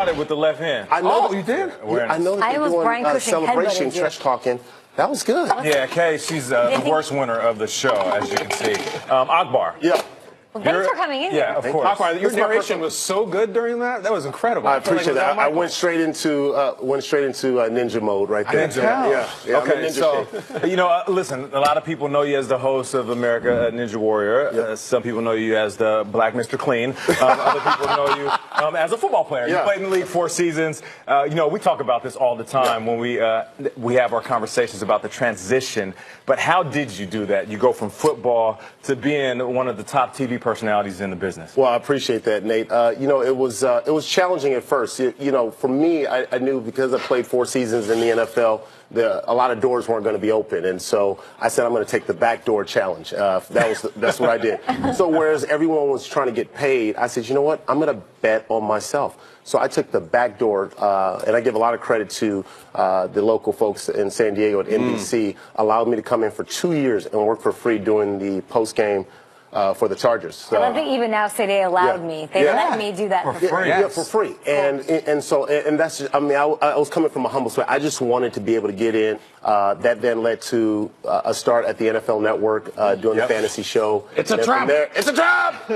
it with the left hand. I know. Oh, you did? I know that they're doing celebration, trash talking. That was good. Yeah, Kay, she's the worst winner of the show, as you can see. Akbar. Yeah. Well, thanks for coming in here. Yeah, of course. Akbar, your narration was so good during that. That was incredible. I appreciate that. I went straight into ninja mode right there. Yeah. Okay, so listen, a lot of people know you as the host of America Ninja Warrior. Yep. Some people know you as the Black Mr. Clean. Other people know you as a football player. You played in the league 4 seasons. We talk about this all the time when we have our conversations about the transition. But how did you do that? You go from football to being one of the top TV personalities in the business. Well, I appreciate that, Nate. It was challenging at first. For me, I knew because I played 4 seasons in the NFL, a lot of doors weren't going to be open, and so I said I'm going to take the backdoor challenge. That's what I did. So whereas everyone was trying to get paid, I said, you know what? I'm going to bet on myself. So I took the back door, and I give a lot of credit to the local folks in San Diego at NBC, allowed me to come in for 2 years and work for free doing the post-game for the Chargers. So, I love that even now say they allowed me. They let me do that for free. Yeah, for free. And that's just, I was coming from a humble spot. I just wanted to be able to get in. That then led to a start at the NFL Network doing the fantasy show. It's a trap. It's a trap.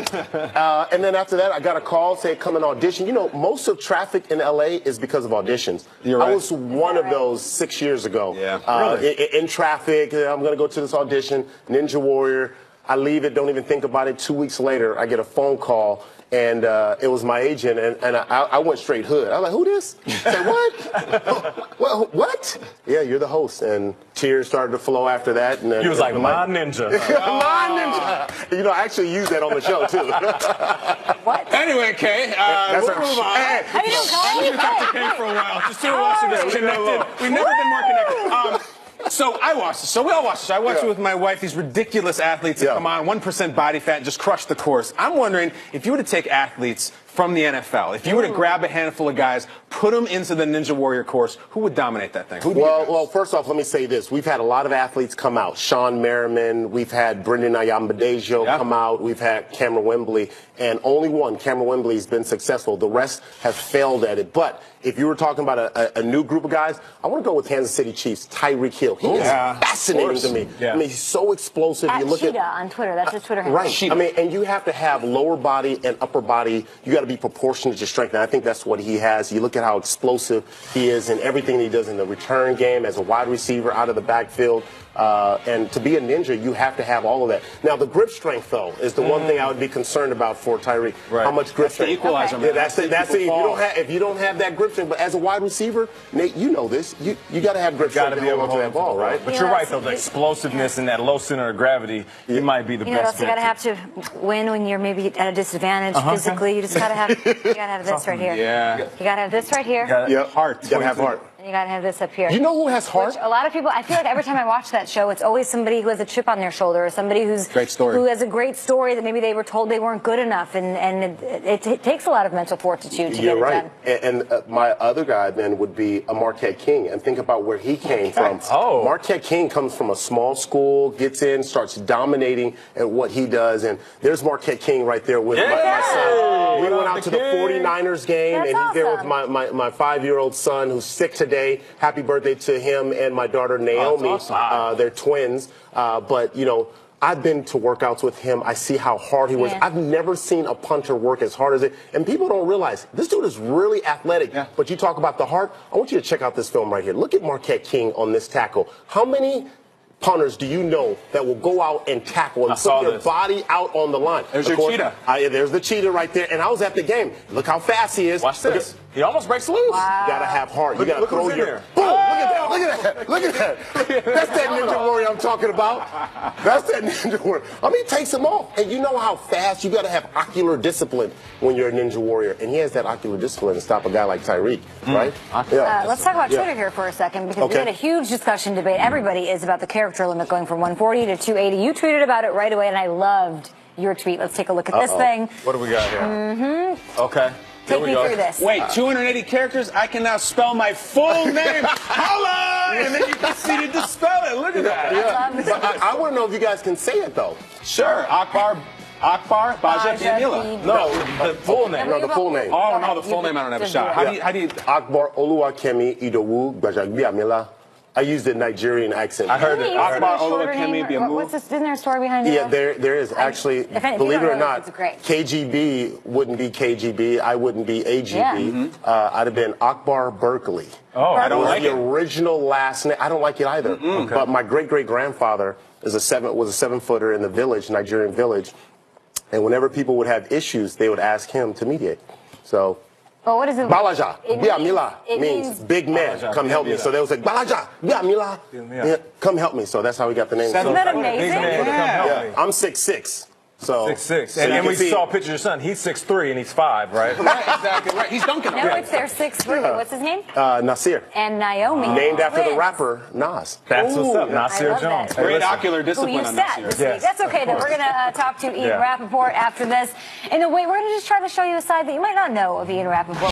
And then after that, I got a call saying come and audition. Most of traffic in LA is because of auditions. You're right. I was one of those 6 years ago. Yeah. Really? In traffic, I'm going to go to this audition, Ninja Warrior. I leave it, don't even think about it. 2 weeks later, I get a phone call, and it was my agent, and I went straight hood. I was like, who this? I said, what? Well, what? Yeah, you're the host. And tears started to flow after that. And he was like, my ninja. My ninja. I actually used that on the show, too. What? Anyway, Kay, we'll move on. How you doing, Colin? We've talked to Kay for a while. Just two of us are just connected. We've never been more connected. So I watched this. So we all watched this. I watched it with my wife. These ridiculous athletes that come on, 1% body fat, just crush the course. I'm wondering if you were to take athletes from the NFL, if you were to grab a handful of guys, put them into the Ninja Warrior course, who would dominate that thing? Well, first off, let me say this. We've had a lot of athletes come out. Sean Merriman, we've had Brendan Ayambadejo come out, we've had Cameron Wembley, and only one, Cameron Wembley, has been successful. The rest have failed at it. But if you were talking about a new group of guys, I want to go with Kansas City Chiefs, Tyreek Hill. He is fascinating to me. Yeah. I mean, he's so explosive. At You look Cheetah on Twitter. That's his Twitter handle. Right. Cheetah. I mean, and you have to have lower body and upper body. You got to be proportionate to strength. And I think that's what he has. You look at how explosive he is in everything he does in the return game as a wide receiver out of the backfield. And to be a ninja, you have to have all of that. Now, the grip strength, though, is the one thing I would be concerned about for Tyreek. Right. How much grip The strength? equalizer, man. Yeah, that's it. If you don't have that grip strength, but as a wide receiver, Nate, you know this. You got to have grip strength to hold onto that ball, right? But you're right, though. The explosiveness and that low center of gravity, you might be the best. You got to have to win when you're maybe at a disadvantage physically. You just got to have this right here. Yeah. You got to have this right here. Heart. You got to have heart. And you got to have this up here. You know who has heart? Which a lot of people, I feel like every time I watch that show, it's always somebody who has a chip on their shoulder, or somebody who has a great story that maybe they were told they weren't good enough, and it takes a lot of mental fortitude to get it done. And my other guy then would be a Marquette King, and think about where he came from. Marquette King comes from a small school, gets in, starts dominating at what he does, and there's Marquette King right there with my son. We went out to the 49ers game, and he's there with my 5-year-old son who's sick today. Happy birthday to him and my daughter Naomi. They're twins. But, I've been to workouts with him. I see how hard he works. I've never seen a punter work as hard as it. And people don't realize this dude is really athletic. But you talk about the heart. I want you to check out this film right here. Look at Marquette King on this tackle. How many punters do you know that will go out and tackle and put their body out on the line? There's your cheetah. There's the cheetah right there. And I was at the game. Look how fast he is. Watch this. He almost breaks loose. Wow. You got to have heart. You got to throw your... Boom! Look at that. Look at that. That's that Ninja Warrior I'm talking about. That's that Ninja Warrior. I mean, he takes them off. And you know how fast you got to have ocular discipline when you're a Ninja Warrior. And he has that ocular discipline to stop a guy like Tyreek, right? Let's talk about Twitter here for a second, because we had a huge discussion debate. Everybody is about the character limit going from 140 to 280. You tweeted about it right away, and I loved your tweet. Let's take a look at this thing. What do we got here? Okay. Take me through this. Wait, 280 characters? I can now spell my full name. Holla! And then you proceeded to spell it. Look at that. I want to know if you guys can say it, though. Sure. Akbar Akbar Gbajabiamila. No, the full name. No, the full name. Oh, no, the full name I don't have a shot. How do you? Akbar Oluwakemi Gbajabiamila. I used the Nigerian accent. I heard it. Akbar Oluwakemi. What's this? Isn't there a story behind it? Yeah, there is actually. Believe it or not, KGB wouldn't be KGB. I wouldn't be AGB. Yeah. I'd have been Akbar Berkeley. Oh, I don't like the it. original last name. I don't like it either. Okay. But my great-great-grandfather was a 7-footer in the village, Nigerian village, and whenever people would have issues, they would ask him to mediate. So. Well, what is it? Gbajabiamila means big man. Come help me. So they was like, Gbajabiamila, come help me. So that's how we got the name. Isn't that amazing? Yeah. I'm 6'6". So 6'6". And we saw pictures of your son. He's 6'3" and he's 5, right? Right, exactly right. He's dunking. No, it's their 6'3". What's his name? Nasir. And Naomi. Named after the rapper Nas. That's what's up, Nasir Jones. Great ocular discipline on Nasir. Yes. That's okay, though. We're going to talk to Ian Rappaport after this. In a way, we're going to just try to show you a side that you might not know of Ian Rappaport.